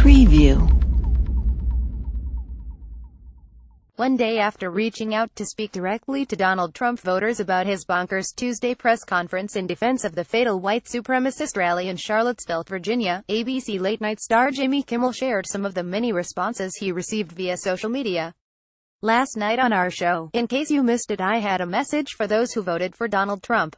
Preview. One day after reaching out to speak directly to Donald Trump voters about his bonkers Tuesday press conference in defense of the fatal white supremacist rally in Charlottesville, Virginia, ABC late-night star Jimmy Kimmel shared some of the many responses he received via social media. Last night on our show, in case you missed it, I had a message for those who voted for Donald Trump.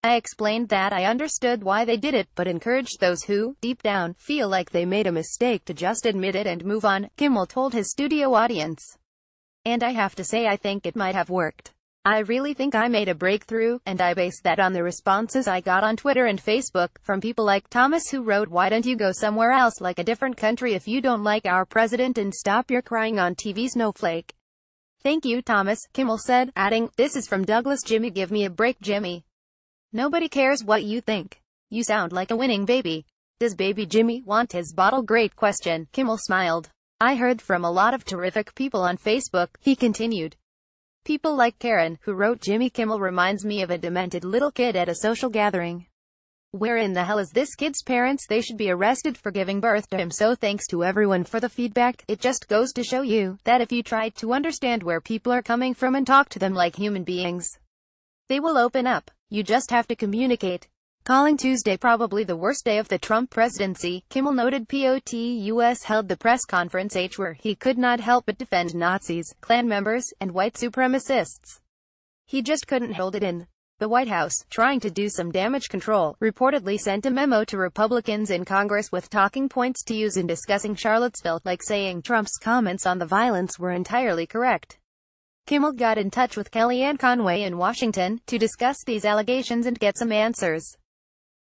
I explained that I understood why they did it, but encouraged those who, deep down, feel like they made a mistake to just admit it and move on, Kimmel told his studio audience. And I have to say I think it might have worked. I really think I made a breakthrough, and I base that on the responses I got on Twitter and Facebook, from people like Thomas who wrote, "Why don't you go somewhere else, like a different country, if you don't like our president, and stop your crying on TV, snowflake." "Thank you, Thomas," Kimmel said, adding, "This is from Douglas. Jimmy, give me a break, Jimmy. Nobody cares what you think. You sound like a winning baby. Does baby Jimmy want his bottle?" "Great question," Kimmel smiled. "I heard from a lot of terrific people on Facebook," he continued. People like Karen, who wrote, "Jimmy Kimmel reminds me of a demented little kid at a social gathering. Where in the hell is this kid's parents? They should be arrested for giving birth to him." So thanks to everyone for the feedback. It just goes to show you that if you try to understand where people are coming from and talk to them like human beings, they will open up. You just have to communicate. Calling Tuesday probably the worst day of the Trump presidency, Kimmel noted POTUS held the press conference where he could not help but defend Nazis, Klan members, and white supremacists. He just couldn't hold it in. The White House, trying to do some damage control, reportedly sent a memo to Republicans in Congress with talking points to use in discussing Charlottesville, like saying Trump's comments on the violence were entirely correct. Kimmel got in touch with Kellyanne Conway in Washington to discuss these allegations and get some answers.